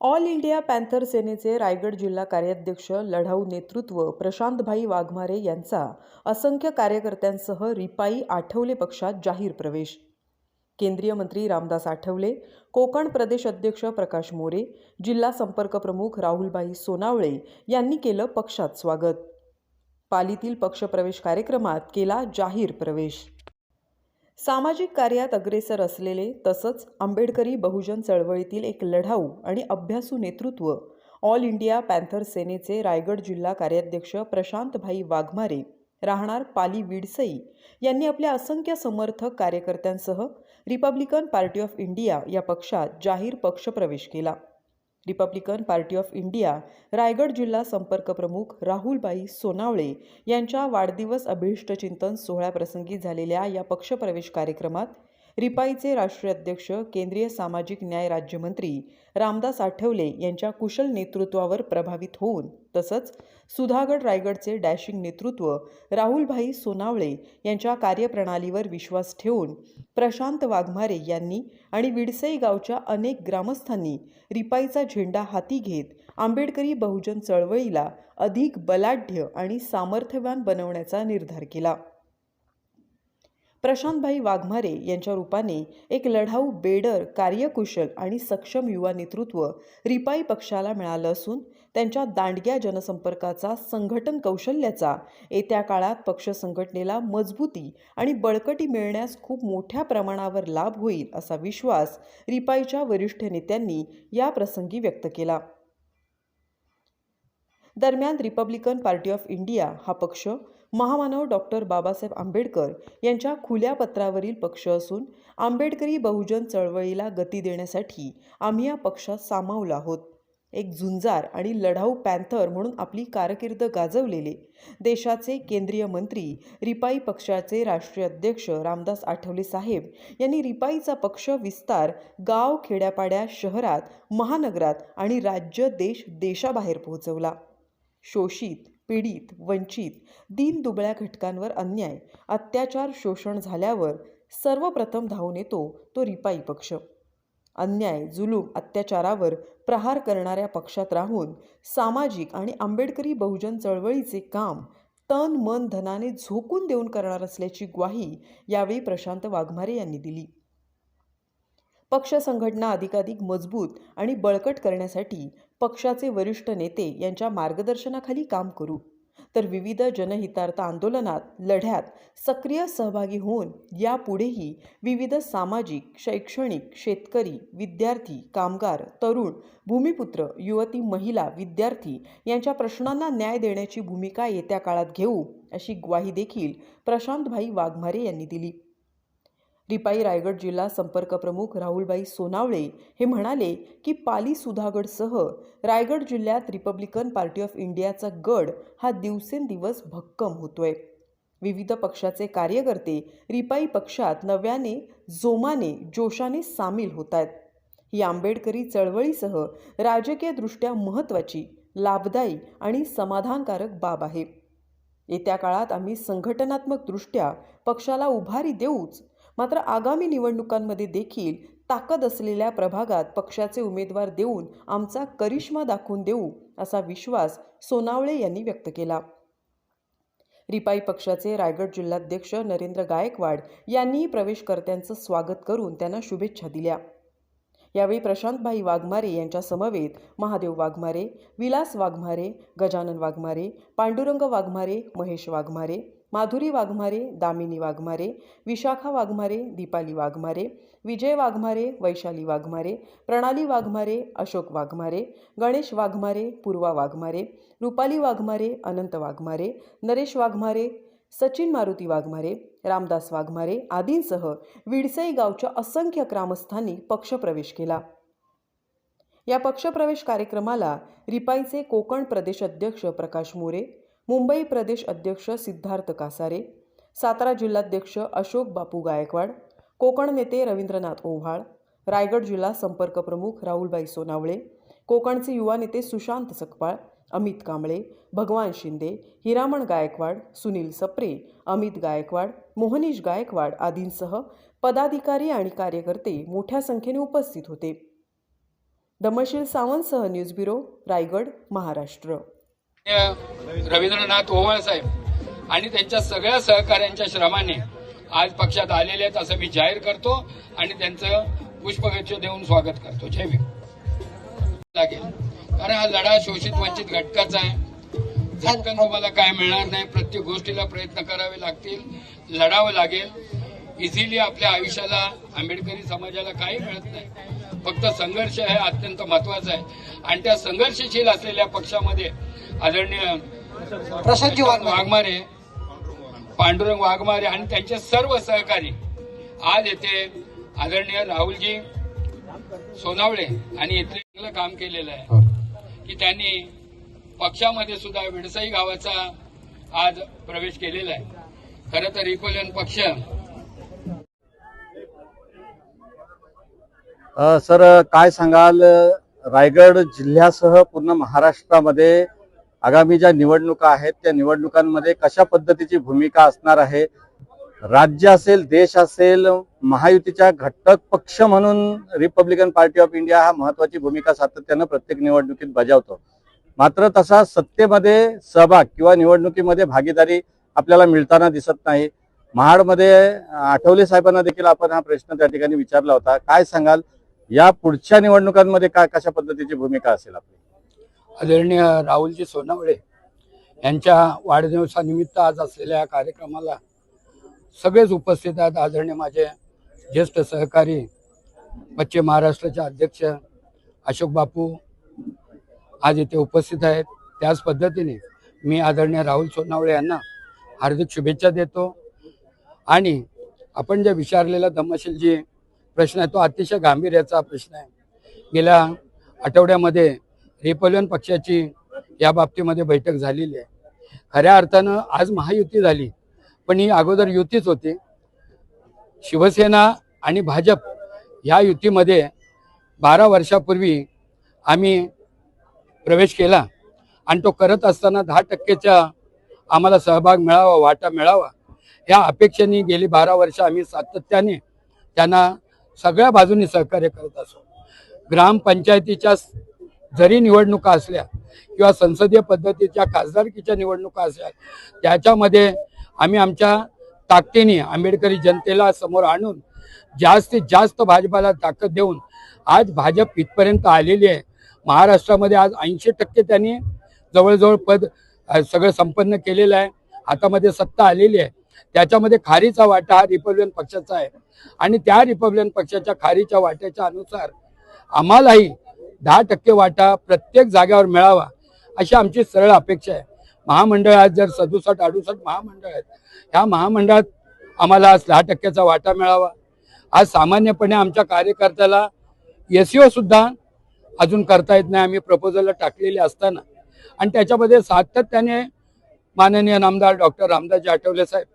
All India panther सेनेचे रायगड जिल्हा कार्याध्यक्ष लढाऊ नेतृत्व प्रशांतभाई वाघमारे यांचा असंख्य कार्यकर्त्यांसह रिपाई आठवले पक्षात जाहीर प्रवेश. केंद्रीय मंत्री रामदास आठवले, कोकण प्रदेश अध्यक्ष प्रकाश मोरे, जिल्हा संपर्क प्रमुख राहुलभाई सोनावळे यांनी केलं पक्षात स्वागत. पालीतील पक्षप्रवेश कार्यक्रमात केला जाहीर प्रवेश. सामाजिक कार्यात अग्रेसर असलेले तसंच आंबेडकरी बहुजन चळवळीतील एक लढाऊ आणि अभ्यासू नेतृत्व ऑल इंडिया पॅन्थर सेनेचे रायगड जिल्हा कार्याध्यक्ष प्रशांतभाई वाघमारे राहणार पाली विडसई यांनी आपल्या असंख्य समर्थक कार्यकर्त्यांसह रिपब्लिकन पार्टी ऑफ इंडिया या पक्षात जाहीर पक्षप्रवेश केला. Republican party of India Raigad जिल्हा संपर्क प्रमुख राहुलभाई सोनावळे यांच्या वाढदिवस अभिष्टचिंतन सोहळ्याप्रसंगी झालेल्या या पक्षप्रवेश कार्यक्रमात रिपाईचे राष्ट्रीय अध्यक्ष केंद्रीय सामाजिक न्याय राज्यमंत्री रामदास आठवले यांच्या कुशल नेतृत्वावर प्रभावित होऊन तसंच सुधागड रायगडचे डॅशिंग नेतृत्व राहुलभाई सोनावळे यांच्या कार्यप्रणालीवर विश्वास ठेवून प्रशांत वाघमारे यांनी आणि विडसई गावच्या अनेक ग्रामस्थांनी रिपाईचा झेंडा हाती घेत आंबेडकरी बहुजन चळवळीला अधिक बलाढ्य आणि सामर्थ्यवान बनवण्याचा निर्धार केला. प्रशांतभाई वाघमारे यांच्या रूपाने एक लढाऊ, बेडर, कार्यकुशल आणि सक्षम युवा नेतृत्व रिपाई पक्षाला मिळालं असून त्यांच्या दांडग्या जनसंपर्काचा, संघटन कौशल्याचा येत्या काळात पक्ष संघटनेला मजबूती आणि बळकटी मिळण्यास खूप मोठ्या प्रमाणावर लाभ होईल असा विश्वास रिपाईच्या वरिष्ठ नेत्यांनी या प्रसंगी व्यक्त केला. दरम्यान रिपब्लिकन पार्टी ऑफ इंडिया हा पक्ष महामानव डॉक्टर बाबासाहेब आंबेडकर यांच्या खुल्या पत्रावरील पक्ष असून आंबेडकरी बहुजन चळवळीला गती देण्यासाठी आम्ही या पक्षात सामावलो आहोत. एक झुंजार आणि लढाऊ पॅन्थर म्हणून आपली कारकीर्द गाजवलेले देशाचे केंद्रीय मंत्री, रिपाई पक्षाचे राष्ट्रीय अध्यक्ष रामदास आठवले साहेब यांनी रिपाईचा पक्ष विस्तार गाव, खेड्यापाड्या, शहरात, महानगरात आणि राज्य, देशाबाहेर पोहोचवला. शोषित, पीडित, वंचित, दीनदुबळ्या घटकांवर अन्याय, अत्याचार, शोषण झाल्यावर सर्वप्रथम धावून येतो तो रिपाई पक्ष. अन्याय, जुलूम, अत्याचारावर प्रहार करणाऱ्या पक्षात राहून सामाजिक आणि आंबेडकरी बहुजन चळवळीचे काम तन मन धनाने झोकून देऊन करणार असल्याची ग्वाही यावेळी प्रशांत वाघमारे यांनी दिली. पक्ष संघटना अधिकाधिक मजबूत आणि बळकट करण्यासाठी पक्षाचे वरिष्ठ नेते यांच्या मार्गदर्शनाखाली काम करू, तर विविध जनहितार्थ आंदोलनात, लढ्यात सक्रिय सहभागी होऊन यापुढेही विविध सामाजिक, शैक्षणिक, शेतकरी, विद्यार्थी, कामगार, तरुण, भूमिपुत्र, युवती, महिला, विद्यार्थी यांच्या प्रश्नांना न्याय देण्याची भूमिका येत्या काळात घेऊ अशी ग्वाही देखील प्रशांतभाई वाघमारे यांनी दिली. रिपाई रायगड जिल्हा संपर्क प्रमुख राहुलभाई सोनावळे हे म्हणाले की पाली, सुधागडसह रायगड जिल्ह्यात रिपब्लिकन पार्टी ऑफ इंडियाचा गड हा दिवसेंदिवस भक्कम होतोय. विविध पक्षाचे कार्यकर्ते रिपाई पक्षात नव्याने, जोमाने, जोशाने सामील होत आहेत. ही आंबेडकरी चळवळीसह राजकीयदृष्ट्या महत्त्वाची, लाभदायी आणि समाधानकारक बाब आहे. येत्या काळात आम्ही संघटनात्मकदृष्ट्या पक्षाला उभारी देऊच, मात्र आगामी निवडणुकांमध्ये देखील ताकद असलेल्या प्रभागात पक्षाचे उमेदवार देऊन आमचा करिश्मा दाखवून देऊ असा विश्वास सोनावळे यांनी व्यक्त केला. रिपाई पक्षाचे रायगड जिल्हाध्यक्ष नरेंद्र गायकवाड यांनीही प्रवेशकर्त्यांचं स्वागत करून त्यांना शुभेच्छा दिल्या. यावेळी प्रशांतभाई वाघमारे यांच्या समवेत महादेव वाघमारे, विलास वाघमारे, गजानन वाघमारे, पांडुरंग वाघमारे, महेश वाघमारे, माधुरी वाघमारे, दामिनी वाघमारे, विशाखा वाघमारे, दीपाली वाघमारे, विजय वाघमारे, वैशाली वाघमारे, प्रणाली वाघमारे, अशोक वाघमारे, गणेश वाघमारे, पूर्वा वाघमारे, रुपाली वाघमारे, अनंत वाघमारे, नरेश वाघमारे, सचिन मारुती वाघमारे, रामदास वाघमारे आदींसह विडसई गावच्या असंख्य ग्रामस्थांनी पक्षप्रवेश केला. या पक्षप्रवेश कार्यक्रमाला रिपाईचे कोकण प्रदेश अध्यक्ष प्रकाश मोरे, मुंबई प्रदेश अध्यक्ष सिद्धार्थ कासारे, सातारा जिल्हाध्यक्ष अशोक बापू गायकवाड, कोकण नेते रवींद्रनाथ ओव्हाळ, रायगड जिल्हा संपर्क प्रमुख राहुलभाई सोनावळे, कोकणचे युवा नेते सुशांत सकपाळ, अमित कांबळे, भगवान शिंदे, हिरामण गायकवाड, सुनील सप्रे, अमित गायकवाड, मोहनीश गायकवाड आदींसह पदाधिकारी आणि कार्यकर्ते मोठ्या संख्येने उपस्थित होते. दमशील सावंतसह न्यूज ब्युरो, रायगड, महाराष्ट्र. रवींद्रनाथ ओवळ साहेब आणि त्यांच्या सगळ्या सहकाऱ्यांच्या श्रमाने आज पक्षात आलेले आहेत असं मी जाहीर करतो आणि त्यांचं पुष्पगुच्छ देऊन स्वागत करतो. जय भीम. लागेल कारण हा लढा शोषित वंचित घटकाचा आहे. झटकन तुम्हाला काय मिळणार नाही. प्रत्येक गोष्टीला प्रयत्न करावे लागतील, लढावं लागेल. इझिली आपल्या आयुष्याला आंबेडकरी समाजाला काही मिळत नाही. फक्त संघर्ष हे अत्यंत महत्वाचा आहे आणि त्या संघर्षशील असलेल्या पक्षामध्ये आदरणीय प्रशांतजी वाघमारे, पांडुरंग वाघमारे आणि त्यांचे सर्व सहकारी आज येथे आदरणीय राहुलजी सोनावळे आणि इथले चांगलं काम केलेलं आहे की त्यांनी पक्षामध्ये सुद्धा विडसाई गावाचा आज प्रवेश केलेला आहे. खरं तर रिपब्लिकन पक्ष सर काय सांगाल, रायगड जिल्ह्यासह पूर्ण महाराष्ट्रामध्ये आगामी ज्या निवडणुका आहेत त्या निवडणुकांमध्ये कशा पद्धतीची भूमिका असणार आहे? राज्य असेल, देश असेल, महायुतीच्या घटक पक्ष म्हणून रिपब्लिकन पार्टी ऑफ इंडिया हा महत्वाची भूमिका सातत्यानं प्रत्येक निवडणुकीत बजावतो. मात्र तसा सत्तेमध्ये सहभाग किंवा निवडणुकीमध्ये भागीदारी आपल्याला मिळताना दिसत नाही. महाडमध्ये आठवले साहेबांना देखील आपण हा प्रश्न त्या ठिकाणी विचारला होता. काय सांगाल, या पुढच्या निवडणुकांमध्ये काय कशा पद्धतीची भूमिका असेल आपली? आदरणीय राहुलजी सोनावळे यांच्या वाढदिवसानिमित्त आज असलेल्या कार्यक्रमाला सगळेच उपस्थित आहेत. आदरणीय माझे ज्येष्ठ सहकारी पश्चिम महाराष्ट्राचे अध्यक्ष अशोक बापू आज इथे उपस्थित आहेत. त्याच पद्धतीने मी आदरणीय राहुल सोनावळे यांना हार्दिक शुभेच्छा देतो. आणि आपण जे विचारलेला दमशीलजी प्रश्न आहे तो अतिशय गांभीर्याचा प्रश्न आहे. गेल्या आठवड्यामध्ये रिपब्लिकन पक्षाची या बाबतीमध्ये बैठक झालेली आहे. खऱ्या अर्थानं आज महायुती झाली, पण ही अगोदर युतीच होती. शिवसेना आणि भाजप या युतीमध्ये 12 वर्षापूर्वी आम्ही प्रवेश केला आणि तो करत असताना 10%चा आम्हाला सहभाग मिळावा, वाटा मिळावा या अपेक्षेने गेली 12 वर्ष आम्ही सातत्याने त्यांना सगळ्या बाजूनी सहकार्य करत असो. ग्रामपंचायतीच्या जरी निवडणुका असल्या किंवा संसदीय पद्धतीच्या खासदारकीच्या निवडणुका असल्या त्याच्यामध्ये आम्ही आमच्या ताकदीने आंबेडकरी जनतेला समोर आणून जास्तीत जास्त भाजपाला ताकद देऊन आज भाजप इथपर्यंत आलेली आहे. महाराष्ट्रामध्ये आज 80% त्यांनी जवळजवळ पद सगळं संपन्न केलेलं आहे. हातामध्ये सत्ता आलेली आहे. त्याच्यामध्ये खारीचा वाटा हा रिपब्लिकन पक्षाचा आहे आणि त्या रिपब्लिकन पक्षाच्या खारीच्या वाट्याच्या अनुसार आम्हालाही 10% वाटा प्रत्येक जागेवर मिळावा अशी आमची सरळ अपेक्षा आहे. महामंडळात जर 67-68 महामंडळ आहेत, ह्या महामंडळात आम्हाला आज 10%चा वाटा मिळावा. आज सामान्यपणे आमच्या कार्यकर्त्याला SEO सुद्धा अजून करता येत नाही. आम्ही प्रपोजलला टाकलेले असताना आणि त्याच्यामध्ये सातत्याने माननीय नामदार डॉक्टर रामदासजी आठवले साहेब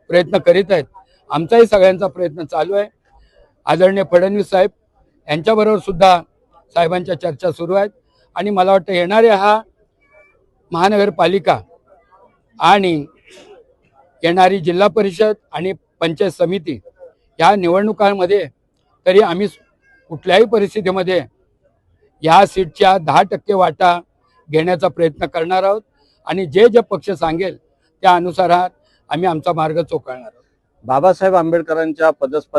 प्रयत्न करीत आहेत. आमचाही सगळ्यांचा प्रयत्न चालू आहे. आदरणीय फडणवीस साहेब यांच्याबरोबर सुद्धा साहेबांच्या चर्चा सुरू आहेत आणि मला वाटतं येणाऱ्या हा महानगरपालिका आणि येणारी जिल्हा परिषद आणि पंचायत समिती या निवडणुकांमध्ये तरी आम्ही कुठल्याही परिस्थितीमध्ये या सीटच्या 10% वाटा घेण्याचा प्रयत्न करणार आहोत आणि जे जे पक्ष सांगेल त्या अनुसार आम्ही आमचा मार्ग चोखाळणार आहोत. बाबासाहेब आंबेडकरांच्या पदस्पर्श